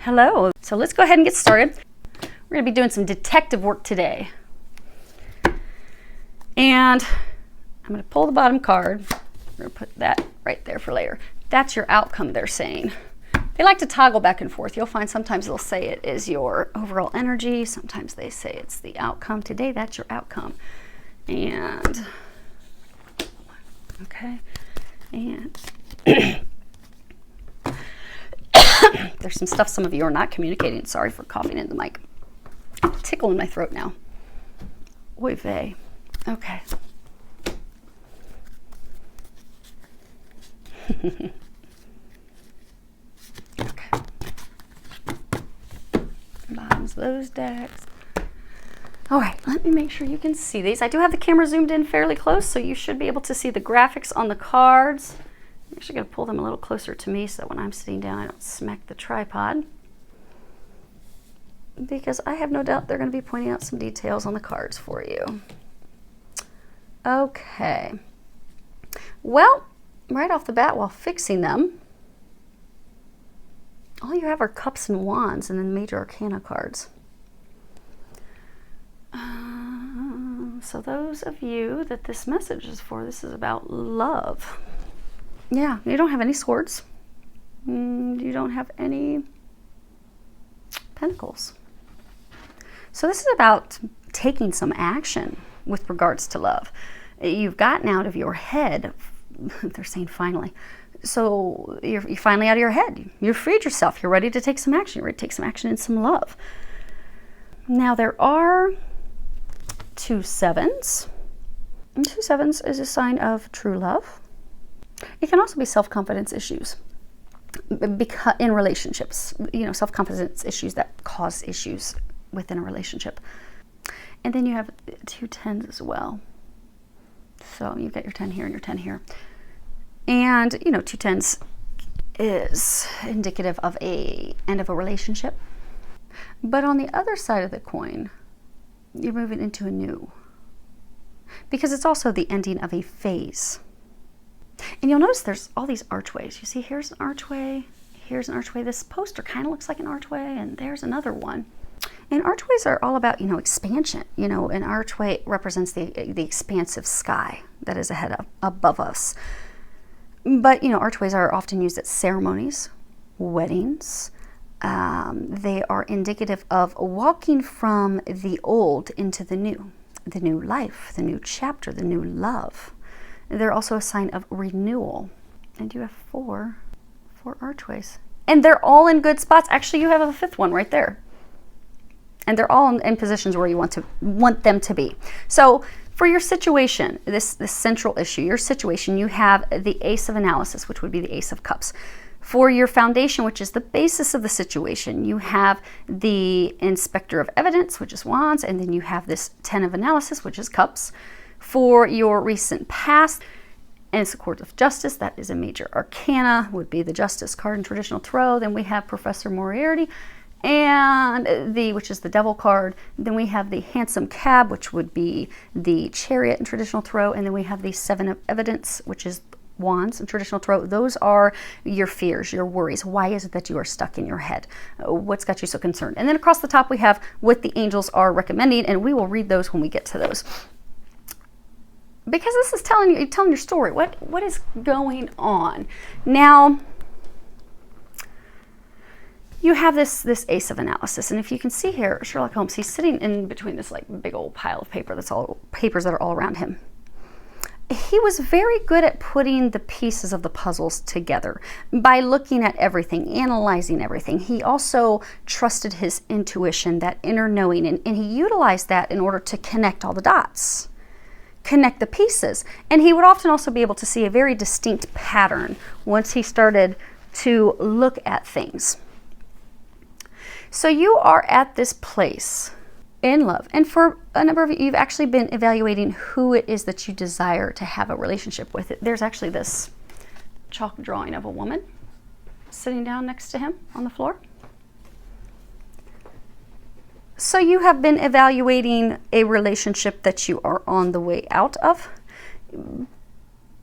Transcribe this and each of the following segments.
Hello. So let's go ahead and get started. We're going to be doing some detective work today. And I'm going to pull the bottom card. We're going to put that right there for later. That's your outcome, they're saying. They like to toggle back and forth. You'll find sometimes they'll say it is your overall energy. Sometimes they say it's the outcome. Today, that's your outcome. And, okay. And there's some stuff some of you are not communicating. Sorry for coughing in the mic. Tickle in my throat now. Oy vey. Okay. Okay. Bottoms of those decks. All right, let me make sure you can see these. I do have the camera zoomed in fairly close, so you should be able to see the graphics on the cards. I'm actually going to pull them a little closer to me so when I'm sitting down I don't smack the tripod, because I have no doubt they're going to be pointing out some details on the cards for you. Okay. Well, right off the bat, while fixing them, all you have are cups and wands and then major arcana cards. So those of you that this message is for, this is about love. Yeah, you don't have any swords. You don't have any pentacles. So this is about taking some action with regards to love. You've gotten out of your head. They're saying finally. So you're finally out of your head. You've freed yourself. You're ready to take some action. You're ready to take some action in some love. Now there are 2 sevens. And 2 sevens is a sign of true love. It can also be self-confidence issues because in relationships, self-confidence issues that cause issues within a relationship. And then you have 2 tens as well. So you've got your 10 here and your 10 here. And, 2 tens is indicative of a end of a relationship. But on the other side of the coin, you're moving into a new. Because it's also the ending of a phase. And you'll notice there's all these archways. You see, here's an archway, here's an archway. This poster kind of looks like an archway, and there's another one. And archways are all about, expansion. An archway represents the expansive sky that is ahead of, above us. But, archways are often used at ceremonies, weddings. They are indicative of walking from the old into the new life, the new chapter, the new love. They're also a sign of renewal. And you have 4 archways. And they're all in good spots. Actually, you have a 5th one right there. And they're all in positions where you want them to be. So for your situation, this central issue, your situation, you have the Ace of Analysis, which would be the Ace of Cups. For your foundation, which is the basis of the situation, you have the Inspector of Evidence, which is Wands, and then you have this 10 of Analysis, which is Cups. For your recent past, and it's the Court of Justice, that is a major arcana, would be the Justice card in traditional tarot. Then we have Professor Moriarty, and which is the Devil card. Then we have the Handsome Cab, which would be the Chariot in traditional tarot. And then we have the 7 of Evidence, which is Wands in traditional tarot. Those are your fears, your worries. Why is it that you are stuck in your head? What's got you so concerned? And then across the top, we have what the angels are recommending, and we will read those when we get to those. Because this is telling your story. What is going on? Now, you have this Ace of Analysis, and if you can see here, Sherlock Holmes, he's sitting in between this big old pile of paper that's all papers that are all around him. He was very good at putting the pieces of the puzzles together by looking at everything, analyzing everything. He also trusted his intuition, that inner knowing, and he utilized that in order to connect all the dots, connect the pieces. And he would often also be able to see a very distinct pattern once he started to look at things. So you are at this place in love. And for a number of you, you've actually been evaluating who it is that you desire to have a relationship with. There's actually this chalk drawing of a woman sitting down next to him on the floor. So you have been evaluating a relationship that you are on the way out of.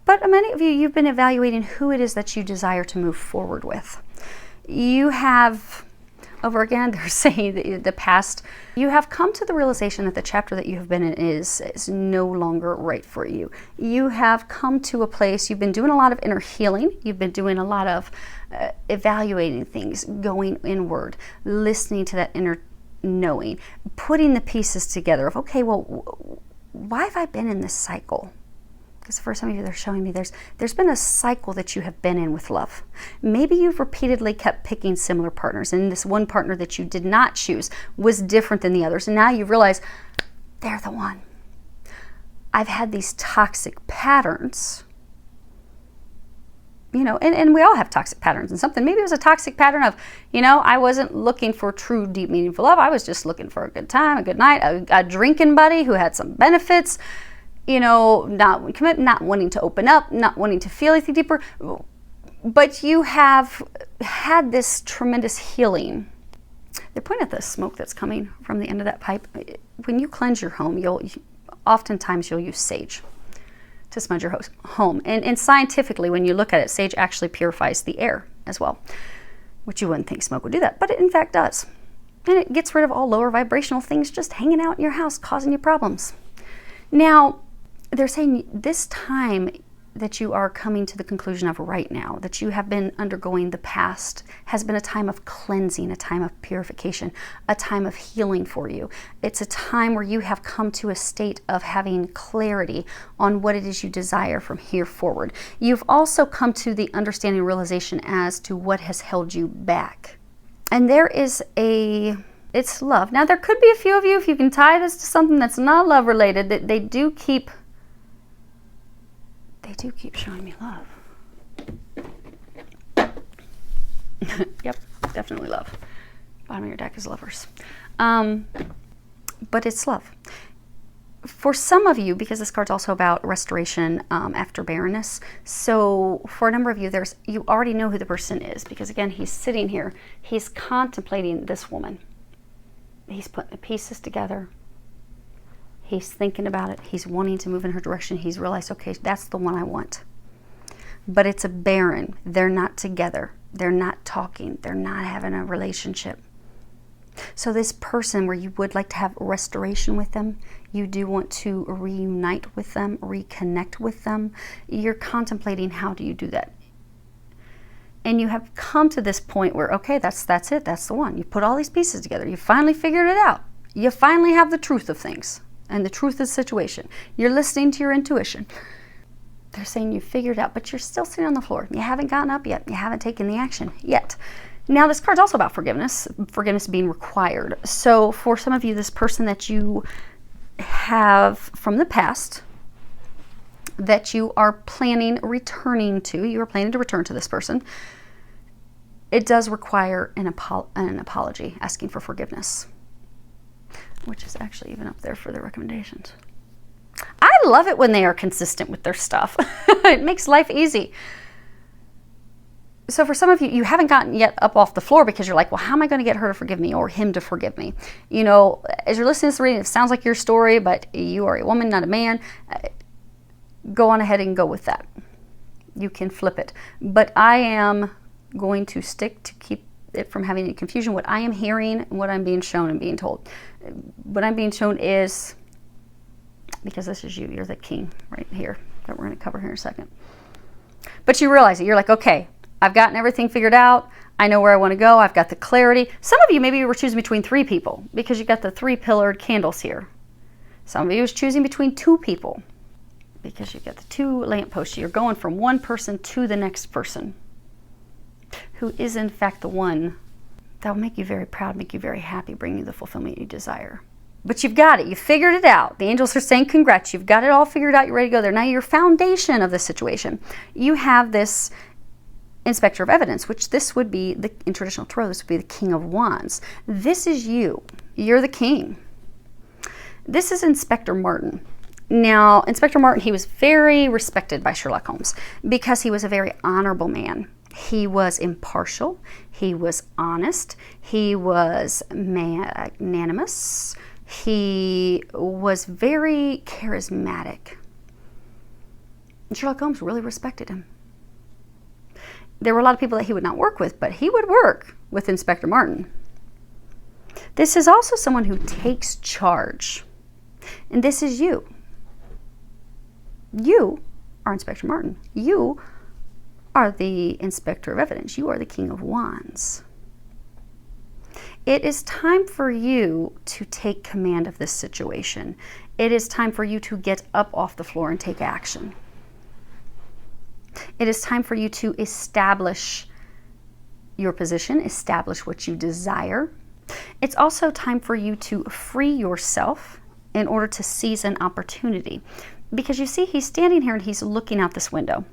But many of you, you've been evaluating who it is that you desire to move forward with. You have over again. They're saying that the past, you have come to the realization that the chapter that you have been in is no longer right for you. You have come to a place, you've been doing a lot of inner healing. You've been doing a lot of evaluating things, going inward, listening to that inner knowing, putting the pieces together of, okay, well, why have I been in this cycle? Because for some of you, they're showing me there's been a cycle that you have been in with love. Maybe you've repeatedly kept picking similar partners, and this one partner that you did not choose was different than the others, and now you realize they're the one. I've had these toxic patterns, you know, and we all have toxic patterns and something. Maybe it was a toxic pattern of, you know, I wasn't looking for true, deep, meaningful love. I was just looking for a good time, a good night, a drinking buddy who had some benefits, you know, not commit, not wanting to open up, not wanting to feel anything deeper. But you have had this tremendous healing. They're pointing at the smoke that's coming from the end of that pipe. When you cleanse your home, oftentimes you'll use sage to smudge your home. And scientifically, when you look at it, sage actually purifies the air as well, which you wouldn't think smoke would do that, but it in fact does. And it gets rid of all lower vibrational things just hanging out in your house, causing you problems. Now, they're saying this time that you are coming to the conclusion of right now, that you have been undergoing the past, has been a time of cleansing, a time of purification, a time of healing for you. It's a time where you have come to a state of having clarity on what it is you desire from here forward. You've also come to the understanding and realization as to what has held you back. And there is it's love. Now, there could be a few of you, if you can tie this to something that's not love related, that they do keep showing me love. Yep, definitely love. Bottom of your deck is lovers. But it's love. For some of you, because this card's also about restoration after barrenness, so for a number of you, you already know who the person is, because again, he's sitting here, he's contemplating this woman. He's putting the pieces together. He's thinking about it. He's wanting to move in her direction. He's realized, okay, that's the one I want. But it's a barren. They're not together. They're not talking. They're not having a relationship. So this person where you would like to have restoration with them, you do want to reunite with them, reconnect with them, you're contemplating how do you do that. And you have come to this point where, okay, that's it. That's the one. You put all these pieces together. You finally figured it out. You finally have the truth of things. And the truth of the situation. You're listening to your intuition. They're saying you figured it out, but you're still sitting on the floor. You haven't gotten up yet. You haven't taken the action yet. Now, this card's also about forgiveness being required. So for some of you, this person that you have from the past that you are planning returning to, you are planning to return to this person, it does require an apology, asking for forgiveness, which is actually even up there for the recommendations. I love it when they are consistent with their stuff. It makes life easy. So for some of you, you haven't gotten yet up off the floor because you're like, well, how am I going to get her to forgive me or him to forgive me? You know, as you're listening to this reading, it sounds like your story, but you are a woman, not a man. Go on ahead and go with that. You can flip it. But I am going to stick to keep it from having any confusion. What I am hearing and what I'm being shown and being told. What I'm being shown is, because this is you're the king right here that we're going to cover here in a second. But you realize it. You're like, okay, I've gotten everything figured out. I know where I want to go. I've got the clarity. Some of you maybe you were choosing between 3 people because you got the 3 pillared candles here. Some of you was choosing between 2 people because you got the 2 lampposts. You're going from one person to the next person who is in fact the one that will make you very proud, make you very happy, bring you the fulfillment you desire. But you've got it. You figured it out. The angels are saying congrats. You've got it all figured out. You're ready to go there. Now your foundation of the situation. You have this inspector of evidence, which this would be, in traditional tarot, this would be the King of Wands. This is you. You're the king. This is Inspector Martin. Now, Inspector Martin, he was very respected by Sherlock Holmes because he was a very honorable man. He was impartial. He was honest. He was magnanimous. He was very charismatic. And Sherlock Holmes really respected him. There were a lot of people that he would not work with, but he would work with Inspector Martin. This is also someone who takes charge. And this is you. You are Inspector Martin. You are the Inspector of Evidence. You are the King of Wands. It is time for you to take command of this situation. It is time for you to get up off the floor and take action. It is time for you to establish your position, establish what you desire. It's also time for you to free yourself in order to seize an opportunity. Because you see, he's standing here and he's looking out this window.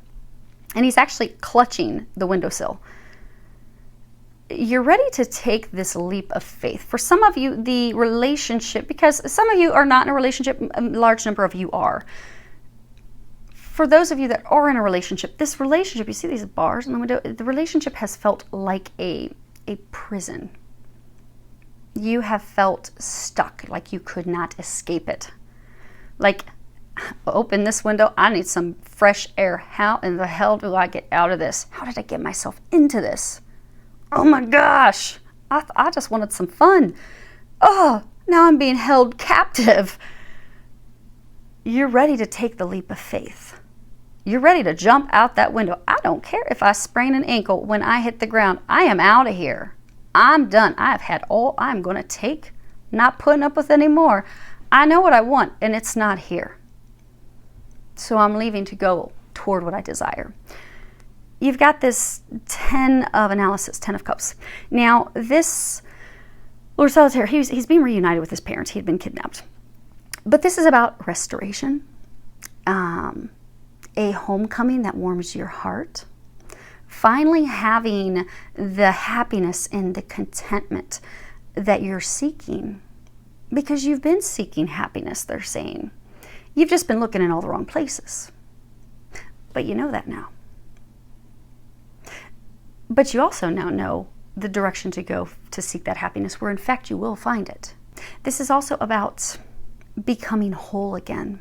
And he's actually clutching the windowsill. You're ready to take this leap of faith. For some of you, the relationship, because some of you are not in a relationship, a large number of you are. For those of you that are in a relationship, this relationship, you see these bars in the window, the relationship has felt like a prison. You have felt stuck, like you could not escape it. Like, open this window, I need some fresh air. How in the hell do I get out of this? How did I get myself into this? Oh my gosh, I just wanted some fun. Oh, now I'm being held captive. You're ready to take the leap of faith. You're ready to jump out that window. I don't care if I sprain an ankle when I hit the ground. I am out of here. I'm done. I've had all I'm going to take. Not putting up with anymore. I know what I want, and it's not here. So I'm leaving to go toward what I desire. You've got this 10 of analysis, 10 of cups. Now, this Lord Solitaire, he's being reunited with his parents. He had been kidnapped. But this is about restoration, a homecoming that warms your heart, finally having the happiness and the contentment that you're seeking, because you've been seeking happiness, they're saying. You've just been looking in all the wrong places. But you know that now. But you also now know the direction to go to seek that happiness, where in fact you will find it. This is also about becoming whole again.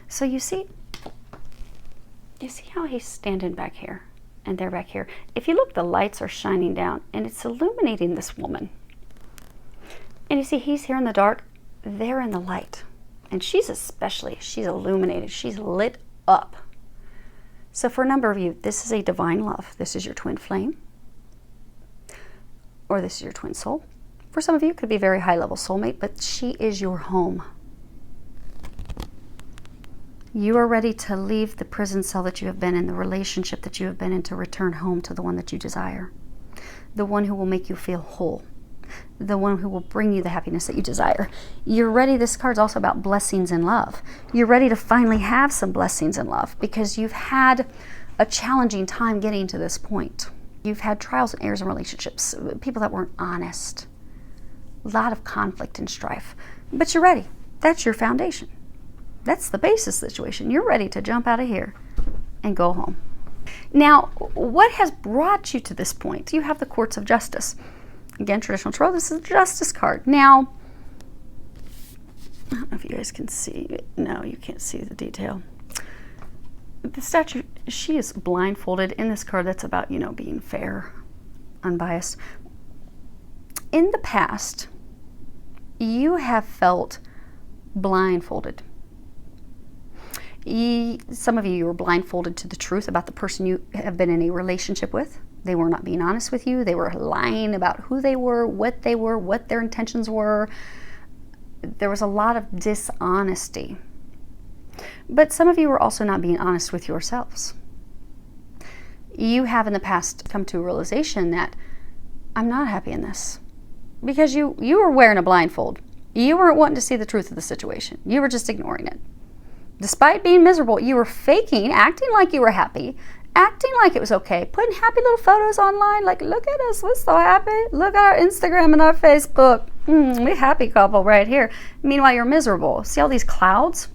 So you see how he's standing back here and they're back here. If you look, the lights are shining down and it's illuminating this woman. And you see, he's here in the dark, they're in the light. And she's illuminated, she's lit up. So for a number of you, this is a divine love. This is your twin flame, or this is your twin soul. For some of you, it could be a very high-level soulmate, but she is your home. You are ready to leave the prison cell that you have been in, the relationship that you have been in, to return home to the one that you desire, the one who will make you feel whole, the one who will bring you the happiness that you desire. You're ready. This card's also about blessings in love. You're ready to finally have some blessings in love, because you've had a challenging time getting to this point. You've had trials and errors in relationships, people that weren't honest, a lot of conflict and strife, but you're ready. That's your foundation. That's the basis situation. You're ready to jump out of here and go home. Now, what has brought you to this point? You have the Courts of Justice. Again, traditional tarot, this is the Justice card. Now, I don't know if you guys can see it. No, you can't see the detail. The statue, she is blindfolded in this card. That's about, being fair, unbiased. In the past, you have felt blindfolded. Some of you were blindfolded to the truth about the person you have been in a relationship with. They were not being honest with you. They were lying about who they were, what their intentions were. There was a lot of dishonesty. But some of you were also not being honest with yourselves. You have in the past come to a realization that I'm not happy in this. Because you were wearing a blindfold. You weren't wanting to see the truth of the situation. You were just ignoring it. Despite being miserable, you were faking, acting like you were happy, acting like it was okay, putting happy little photos online, like, look at us, we're so happy. Look at our Instagram and our Facebook. We happy couple right here. Meanwhile, you're miserable. See all these clouds?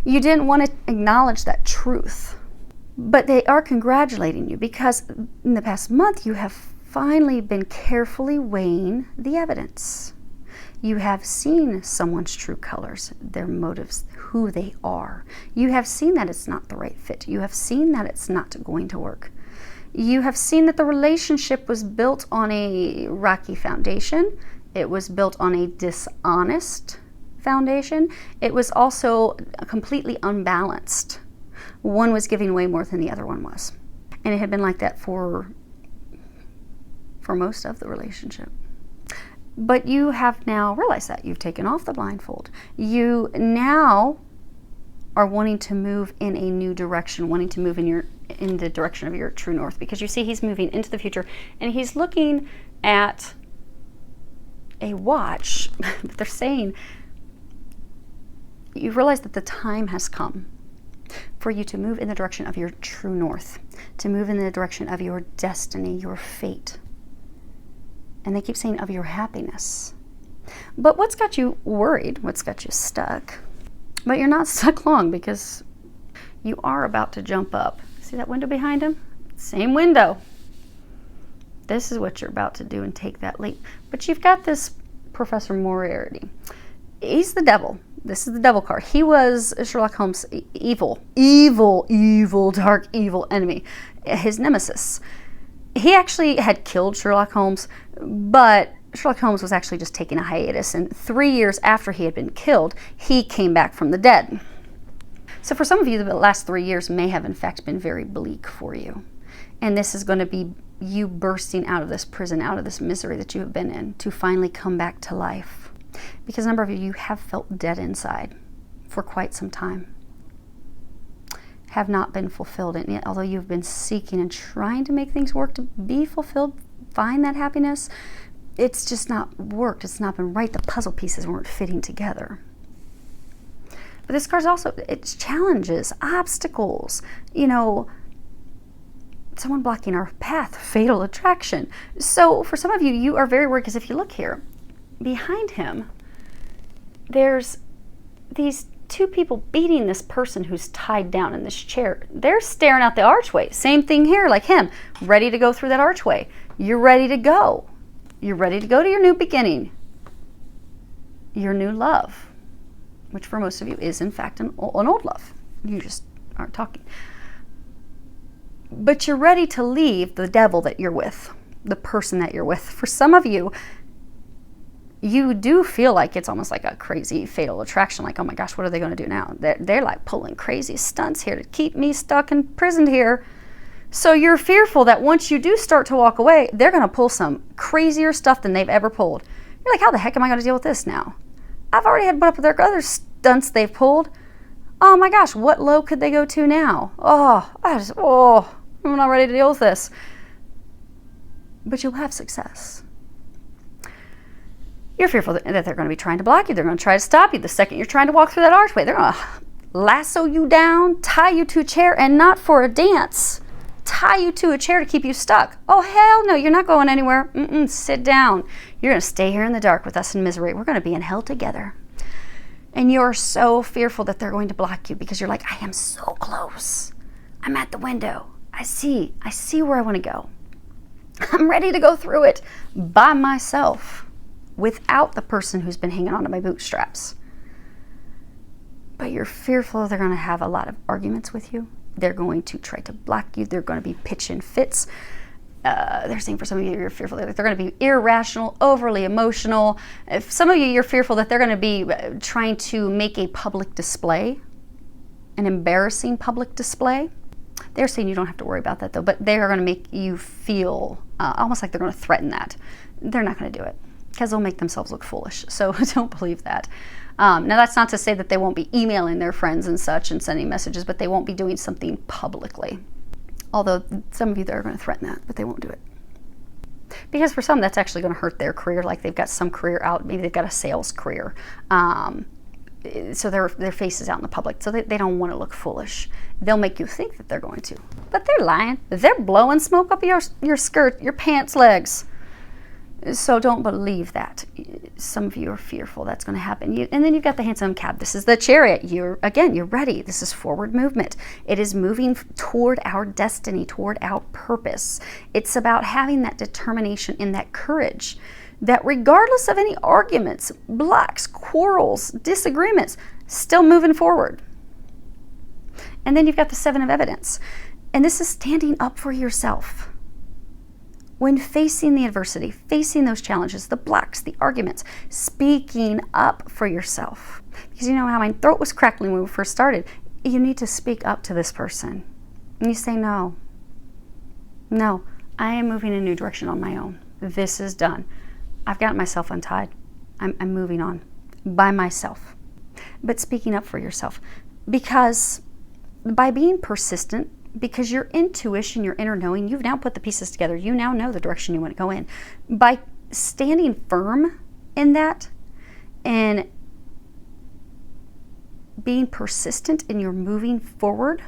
You didn't want to acknowledge that truth. But they are congratulating you, because in the past month, you have finally been carefully weighing the evidence. You have seen someone's true colors, their motives, who they are. You have seen that it's not the right fit. You have seen that it's not going to work. You have seen that the relationship was built on a rocky foundation. It was built on a dishonest foundation. It was also completely unbalanced. One was giving way more than the other one was. And it had been like that for most of the relationship. But you have now realized that. You've taken off the blindfold. You now are wanting to move in a new direction, wanting to move in the direction of your true north, because you see he's moving into the future and he's looking at a watch. But they're saying you realize that the time has come for you to move in the direction of your true north, to move in the direction of your destiny, your fate. And they keep saying of your happiness. But what's got you worried? What's got you stuck? But you're not stuck long, because you are about to jump up. See that window behind him? Same window. This is what you're about to do and take that leap. But you've got this Professor Moriarty. He's the devil. This is the devil card. He was Sherlock Holmes' evil, dark, evil enemy. His nemesis. He actually had killed Sherlock Holmes, but Sherlock Holmes was actually just taking a hiatus, and 3 years after he had been killed, he came back from the dead. So for some of you, the last 3 years may have in fact been very bleak for you. And this is going to be you bursting out of this prison, out of this misery that you have been in, to finally come back to life. Because a number of you have felt dead inside for quite some time. Have not been fulfilled. And yet, although you've been seeking and trying to make things work to be fulfilled, find that happiness, it's just not worked. It's not been right. The puzzle pieces weren't fitting together. But this card's also, it's challenges, obstacles, someone blocking our path, fatal attraction. So for some of you, you are very worried, because if you look here, behind him, there's these two people beating this person who's tied down in this chair. They're staring out the archway. Same thing here, like him, ready to go through that archway. You're ready to go. You're ready to go to your new beginning, your new love, which for most of you is in fact an old love. You just aren't talking. But you're ready to leave the devil that you're with, the person that you're with. For some of you, you do feel like it's almost like a crazy fatal attraction, like, oh my gosh, what are they going to do now? They're like pulling crazy stunts here to keep me stuck and imprisoned here. So you're fearful that once you do start to walk away, they're going to pull some crazier stuff than they've ever pulled. You're like, how the heck am I going to deal with this now? I've already had to put up with their other stunts they've pulled. Oh my gosh, what low could they go to now? I'm not ready to deal with this. But you'll have success. You're fearful that they're going to be trying to block you. They're going to try to stop you the second you're trying to walk through that archway. They're going to lasso you down, tie you to a chair, and not for a dance. Tie you to a chair to keep you stuck. Oh, hell no, you're not going anywhere. Sit down. You're going to stay here in the dark with us in misery. We're going to be in hell together. And you're so fearful that they're going to block you, because you're like, I am so close. I'm at the window. I see where I want to go. I'm ready to go through it by myself, without the person who's been hanging on to my bootstraps. But you're fearful they're going to have a lot of arguments with you. They're going to try to block you. They're going to be pitching fits. They're saying for some of you, you're fearful that they're going to be irrational, overly emotional. If some of you, you're fearful that they're going to be trying to make a public display, an embarrassing public display. They're saying you don't have to worry about that though, but they are going to make you feel almost like they're going to threaten that. They're not going to do it, because they'll make themselves look foolish. So don't believe that. Now, that's not to say that they won't be emailing their friends and such and sending messages, but they won't be doing something publicly. Although some of you, they're going to threaten that, but they won't do it. Because for some, that's actually going to hurt their career. Like they've got some career out, maybe they've got a sales career. So their face is out in the public. So they don't want to look foolish. They'll make you think that they're going to. But they're lying. They're blowing smoke up your skirt, your pants legs. So don't believe that. Some of you are fearful that's going to happen. And then you've got the handsome cab. This is the chariot. You're ready. This is forward movement. It is moving toward our destiny, toward our purpose. It's about having that determination and that courage that regardless of any arguments, blocks, quarrels, disagreements, still moving forward. And then you've got the 7 of evidence. And this is standing up for yourself. when facing the adversity, facing those challenges, the blocks, the arguments, speaking up for yourself. Because you know how my throat was crackling when we first started. You need to speak up to this person. And you say, no, I am moving in a new direction on my own. This is done. I've got myself untied. I'm moving on by myself. But speaking up for yourself, because by being persistent, because your intuition, your inner knowing, you've now put the pieces together. You now know the direction you want to go in. By standing firm in that and being persistent in your moving forward,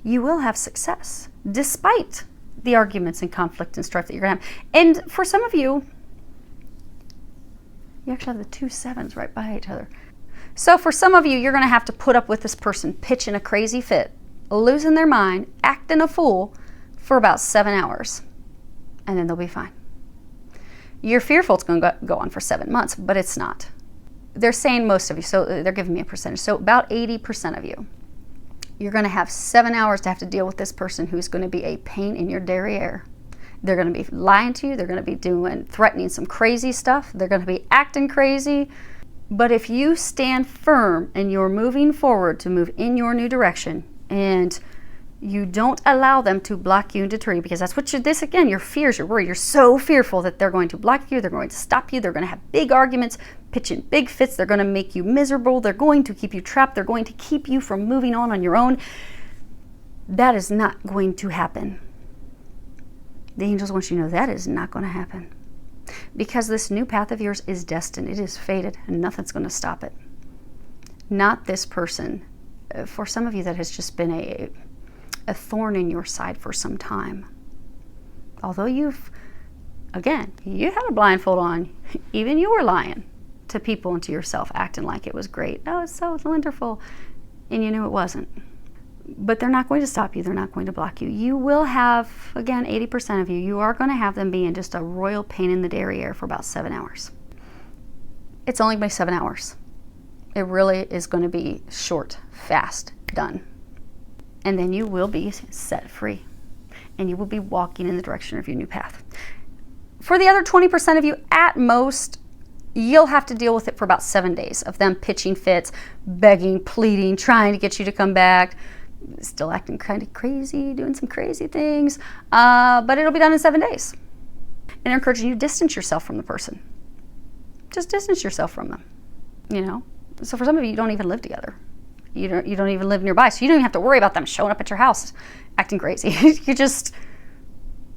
you will have success despite the arguments and conflict and strife that you're going to have. And for some of you, you actually have the 2 sevens right by each other. So for some of you, you're going to have to put up with this person pitching a crazy fit, losing their mind, acting a fool for about 7 hours, and then they'll be fine. You're fearful it's going to go on for 7 months, but it's not. They're saying most of you, so they're giving me a percentage. So about 80% of you, you're going to have 7 hours to have to deal with this person who's going to be a pain in your derriere. They're going to be lying to you. They're going to be threatening some crazy stuff. They're going to be acting crazy. But if you stand firm and you're moving forward to move in your new direction, and you don't allow them to block you and deter you, because that's what your fears, your worry, you're so fearful that they're going to block you, they're going to stop you, they're going to have big arguments, pitching big fits, they're going to make you miserable, they're going to keep you trapped, they're going to keep you from moving on your own. That is not going to happen. The angels want you to know that is not going to happen. Because this new path of yours is destined. It is fated, and nothing's going to stop it. Not this person. For some of you, that has just been a thorn in your side for some time. Although you had a blindfold on. Even you were lying to people and to yourself, acting like it was great. Oh, it's so wonderful. And you knew it wasn't. But they're not going to stop you. They're not going to block you. You will have, again, 80% of you are going to have them be in just a royal pain in the derriere for about 7 hours. It's only going to be 7 hours. It really is going to be short, fast, done. And then you will be set free. And you will be walking in the direction of your new path. For the other 20% of you, at most, you'll have to deal with it for about 7 days of them pitching fits, begging, pleading, trying to get you to come back. Still acting kind of crazy, doing some crazy things, but it'll be done in 7 days. And they're encouraging you to distance yourself from the person. Just distance yourself from them, So for some of you, you don't even live together. You don't even live nearby, so you don't even have to worry about them showing up at your house acting crazy. You just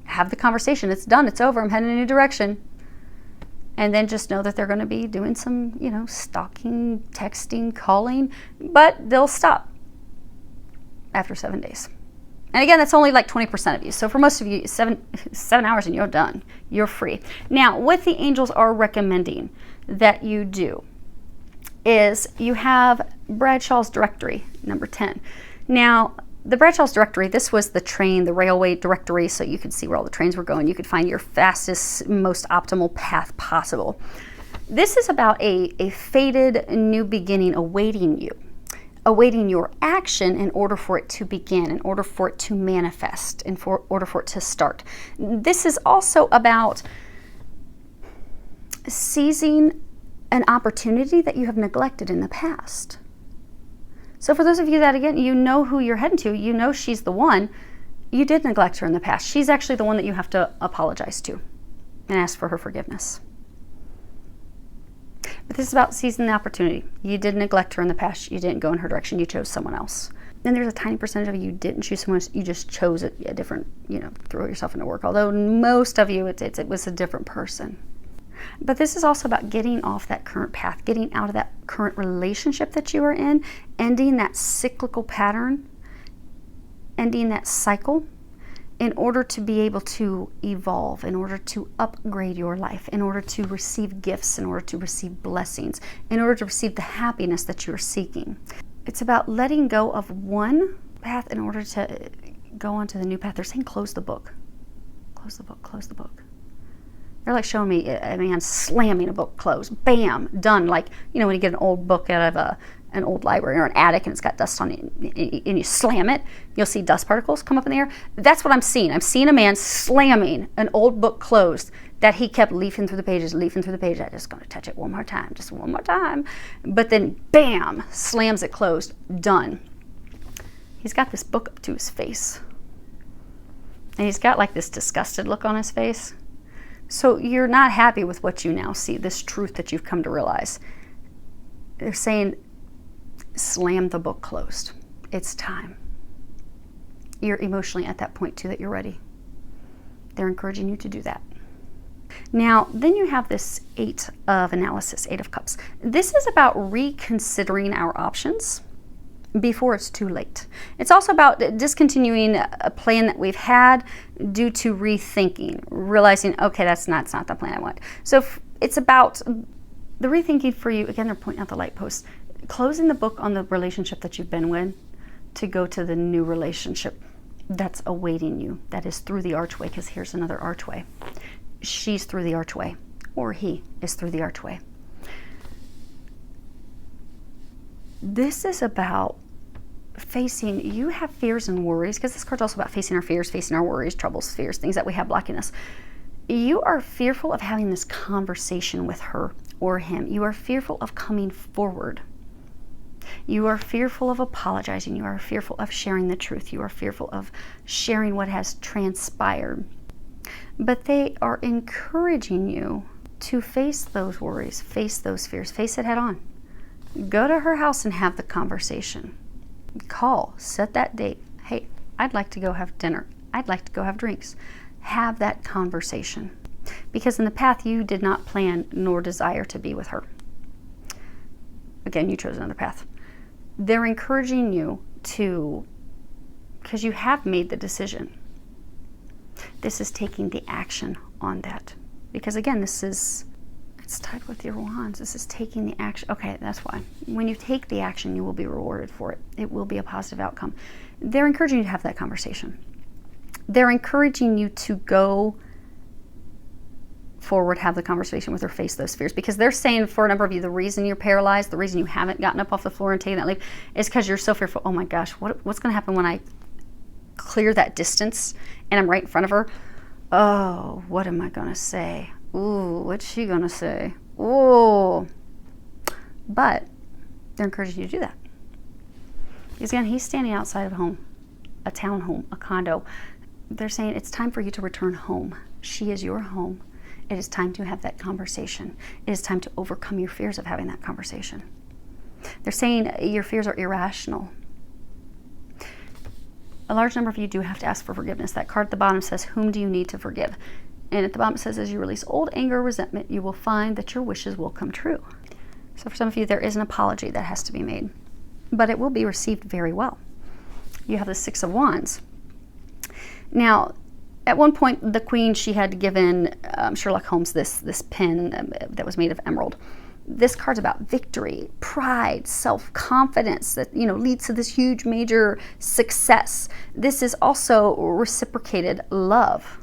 have the conversation. It's done. It's over. I'm heading in a new direction. And then just know that they're going to be doing some, stalking, texting, calling, but they'll stop after 7 days. And again, that's only like 20% of you. So for most of you, 7 hours and you're done. You're free. Now, what the angels are recommending that you do is you have Bradshaw's Directory, number 10. Now, the Bradshaw's Directory, this was the railway directory, so you could see where all the trains were going. You could find your fastest, most optimal path possible. This is about a fated new beginning awaiting you. Awaiting your action in order for it to begin, in order for it to manifest, in order for it to start. This is also about seizing an opportunity that you have neglected in the past. So for those of you that, again, you know who you're heading to, you know she's the one, you did neglect her in the past. She's actually the one that you have to apologize to and ask for her forgiveness. But this is about seizing the opportunity. You did neglect her in the past. You didn't go in her direction. You chose someone else. Then there's a tiny percentage of you didn't choose someone else. You just chose a different, throw yourself into work. Although most of you, it was a different person. But this is also about getting off that current path, getting out of that current relationship that you are in, ending that cyclical pattern, ending that cycle, in order to be able to evolve, in order to upgrade your life, in order to receive gifts, in order to receive blessings, in order to receive the happiness that you're seeking. It's about letting go of one path in order to go on to the new path. They're saying close the book. Close the book, close the book. They're like showing me a man slamming a book closed. Bam, done. Like, when you get an old book out an old library or an attic and it's got dust on it, and you slam it, you'll see dust particles come up in the air. That's what I'm seeing. I'm seeing a man slamming an old book closed that he kept leafing through the pages. I'm just going to touch it one more time, just one more time. But then, bam, slams it closed. Done. He's got this book up to his face. And he's got like this disgusted look on his face. So you're not happy with what you now see, this truth that you've come to realize. They're saying, slam the book closed. It's time. You're emotionally at that point too that you're ready. They're encouraging you to do that. Now, then you have this 8 of analysis, 8 of cups. This is about reconsidering our options before it's too late. It's also about discontinuing a plan that we've had due to rethinking, realizing, okay, that's not the plan I want. So it's about the rethinking for you. Again, they're pointing out the light post, closing the book on the relationship that you've been with to go to the new relationship that's awaiting you. That is through the archway, because here's another archway. She's through the archway, or he is through the archway. This is about facing, you have fears and worries, because this card's also about facing our fears, facing our worries, troubles, fears, things that we have blocking us. You are fearful of having this conversation with her or him. You are fearful of coming forward. You are fearful of apologizing. You are fearful of sharing the truth. You are fearful of sharing what has transpired. But they are encouraging you to face those worries, face those fears, face it head on. Go to her house and have the conversation. Call, set that date. Hey, I'd like to go have dinner. I'd like to go have drinks. Have that conversation. Because in the path, you did not plan nor desire to be with her. Again, you chose another path. They're encouraging you to, because you have made the decision. This is taking the action on that. Because again, it's tied with your wands. This is taking the action. Okay, that's why. When you take the action, you will be rewarded for it. It will be a positive outcome. They're encouraging you to have that conversation. They're encouraging you to go forward, have the conversation with her, face those fears. Because they're saying for a number of you, the reason you're paralyzed, the reason you haven't gotten up off the floor and taken that leap is because you're so fearful. Oh my gosh, what's going to happen when I clear that distance and I'm right in front of her? Oh, what am I going to say? Ooh, what's she going to say? Ooh. But they're encouraging you to do that. Because again, he's standing outside of a home, a townhome, a condo. They're saying it's time for you to return home. She is your home. It is time to have that conversation. It is time to overcome your fears of having that conversation. They're saying your fears are irrational. A large number of you do have to ask for forgiveness. That card at the bottom says, whom do you need to forgive? And at the bottom it says, as you release old anger or resentment, you will find that your wishes will come true. So for some of you, there is an apology that has to be made, but it will be received very well. You have the 6 of Wands. Now, at one point, the Queen, she had given Sherlock Holmes this pen that was made of emerald. This card's about victory, pride, self-confidence that, leads to this huge, major success. This is also reciprocated love.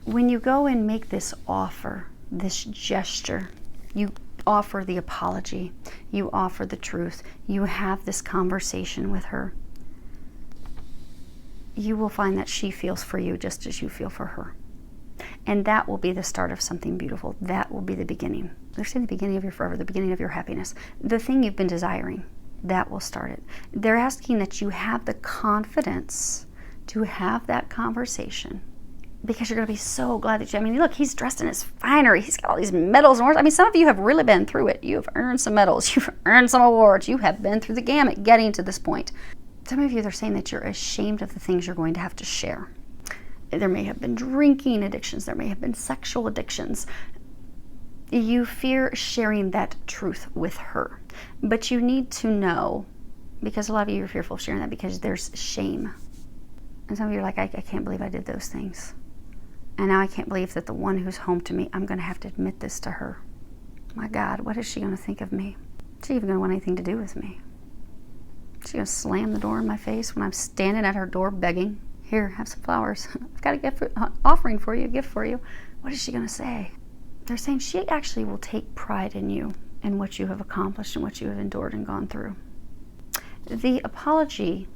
When you go and make this offer, this gesture, you offer the apology, you offer the truth, you have this conversation with her, you will find that she feels for you just as you feel for her. And that will be the start of something beautiful. That will be the beginning. They're saying the beginning of your forever, the beginning of your happiness. The thing you've been desiring, that will start it. They're asking that you have the confidence to have that conversation, because you're going to be so glad that look, he's dressed in his finery. He's got all these medals and awards. Some of you have really been through it. You've earned some medals. You've earned some awards. You have been through the gamut getting to this point. Some of you, they're saying that you're ashamed of the things you're going to have to share. There may have been drinking addictions. There may have been sexual addictions. You fear sharing that truth with her. But you need to know, because a lot of you are fearful of sharing that because there's shame. And some of you are like, I can't believe I did those things. And now I can't believe that the one who's home to me, I'm going to have to admit this to her. My God, what is she going to think of me? Is she even going to want anything to do with me? Is she going to slam the door in my face when I'm standing at her door begging? Here, have some flowers. I've got a gift offering for you, a gift for you. What is she going to say? They're saying she actually will take pride in you and what you have accomplished and what you have endured and gone through. The apology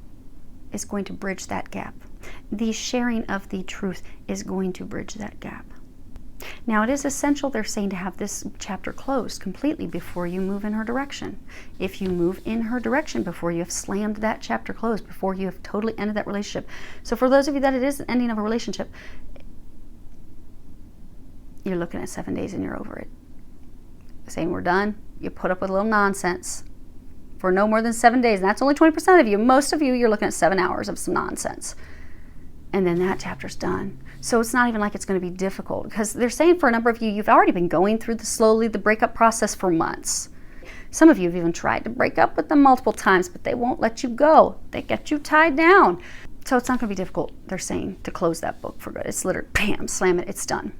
is going to bridge that gap. The sharing of the truth is going to bridge that gap. Now, it is essential, they're saying, to have this chapter closed completely before you move in her direction. If you move in her direction before you have slammed that chapter closed, before you have totally ended that relationship. So for those of you that it is the ending of a relationship, you're looking at 7 days and you're over it. Saying we're done, you put up with a little nonsense for no more than 7 days. And that's only 20% of you. Most of you, you're looking at 7 hours of some nonsense. And then that chapter's done. So it's not even like it's going to be difficult, because they're saying for a number of you, you've already been going through the breakup process for months. Some of you have even tried to break up with them multiple times, but they won't let you go. They get you tied down. So it's not going to be difficult, they're saying, to close that book for good. It's literally, bam, slam it, it's done.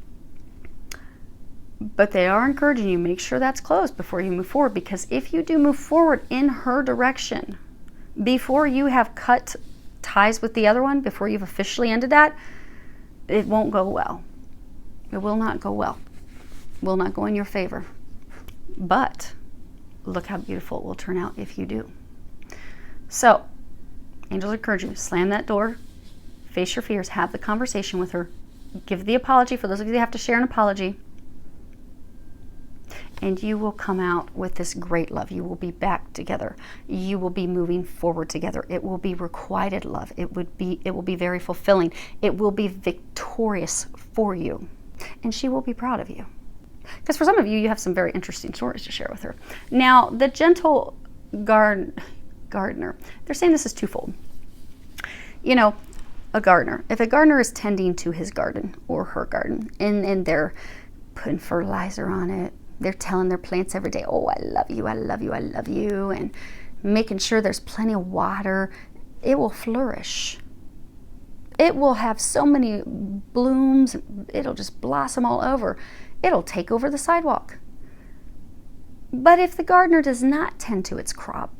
But they are encouraging you, make sure that's closed before you move forward, because if you do move forward in her direction, before you have cut ties with the other one, before you've officially ended that, it won't go well. It will not go well. It will not go in your favor. But look how beautiful it will turn out if you do. So, angels encourage you, slam that door, face your fears, have the conversation with her, give the apology. For those of you that have to share an apology, and you will come out with this great love. You will be back together. You will be moving forward together. It will be requited love. It will be very fulfilling. It will be victorious for you. And she will be proud of you. Because for some of you, you have some very interesting stories to share with her. Now, the gentle gardener, they're saying this is twofold. You know, a gardener. If a gardener is tending to his garden or her garden, and they're putting fertilizer on it, they're telling their plants every day, oh, I love you, I love you, I love you, and making sure there's plenty of water, it will flourish. It will have so many blooms, it'll just blossom all over. It'll take over the sidewalk. But if the gardener does not tend to its crop,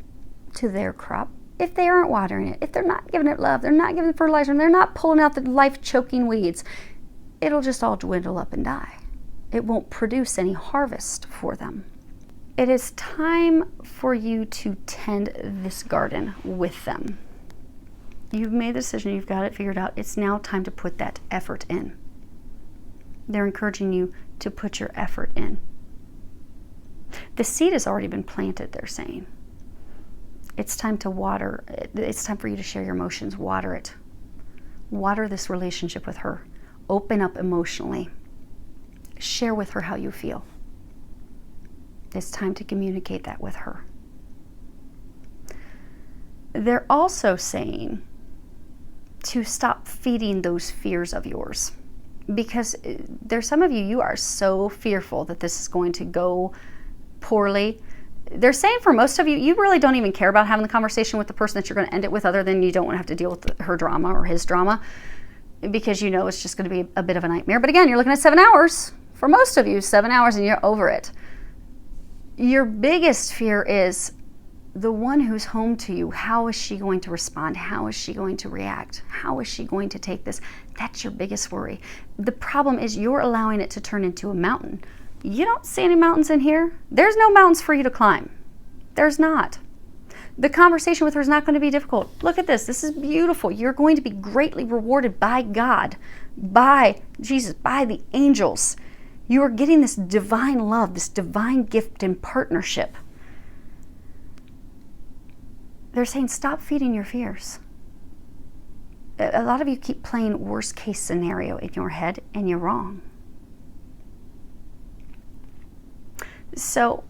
to their crop, if they aren't watering it, if they're not giving it love, they're not giving it fertilizer, and they're not pulling out the life-choking weeds, it'll just all dwindle up and die. It won't produce any harvest for them. It is time for you to tend this garden with them. You've made the decision, you've got it figured out. It's now time to put that effort in. They're encouraging you to put your effort in. The seed has already been planted, they're saying. It's time to water. It's time for you to share your emotions. Water it. Water this relationship with her. Open up emotionally. Share with her how you feel. It's time to communicate that with her. They're also saying to stop feeding those fears of yours, because there's some of you, you are so fearful that this is going to go poorly. They're saying for most of you, you really don't even care about having the conversation with the person that you're going to end it with, other than you don't want to have to deal with her drama or his drama, because you know it's just going to be a bit of a nightmare. But again, you're looking at 7 hours. For most of you, 7 hours and you're over it. Your biggest fear is the one who's home to you. How is she going to respond? How is she going to react? How is she going to take this? That's your biggest worry. The problem is you're allowing it to turn into a mountain. You don't see any mountains in here. There's no mountains for you to climb. There's not. The conversation with her is not going to be difficult. Look at this. This is beautiful. You're going to be greatly rewarded by God, by Jesus, by the angels. You are getting this divine love, this divine gift and partnership. They're saying stop feeding your fears. A lot of you keep playing worst case scenario in your head, and you're wrong. So,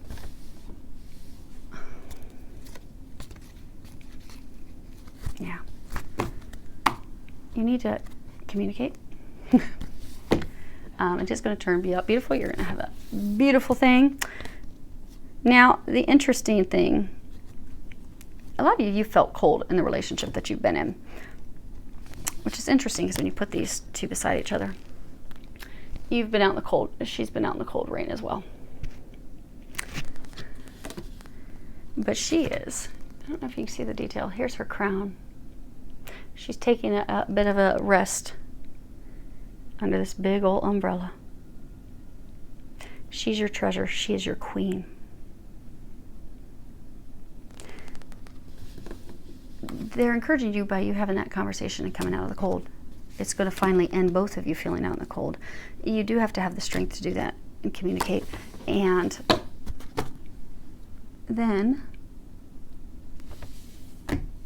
yeah. You need to communicate. It's just going to turn out beautiful. You're going to have a beautiful thing. Now, the interesting thing, a lot of you felt cold in the relationship that you've been in, which is interesting because when you put these two beside each other, you've been out in the cold. She's been out in the cold rain as well. But she is. I don't know if you can see the detail. Here's her crown. She's taking a bit of a rest under this big old umbrella. She's your treasure. She is your queen. they're encouraging you by you having that conversation and coming out of the cold. It's going to finally end both of you feeling out in the cold. You do have to have the strength to do that and communicate. And then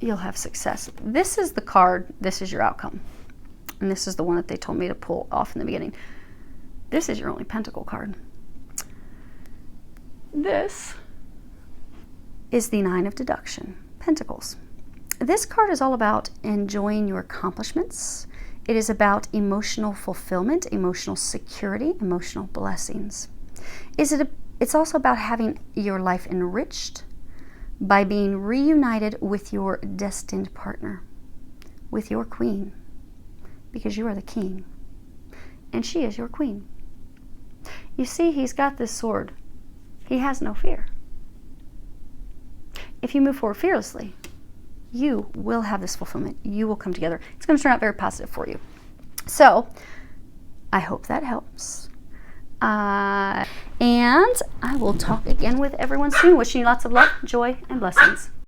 you'll have success. This is the card. This is your outcome. And this is the one that they told me to pull off in the beginning. This is your only pentacle card. This is the 9 of deduction, pentacles. This card is all about enjoying your accomplishments. It is about emotional fulfillment, emotional security, emotional blessings. It's also about having your life enriched by being reunited with your destined partner, with your queen, because you are the king, and she is your queen. You see, he's got this sword. He has no fear. If you move forward fearlessly, you will have this fulfillment. You will come together. It's going to turn out very positive for you. So, I hope that helps. And I will talk again with everyone soon. Wishing you lots of love, joy, and blessings.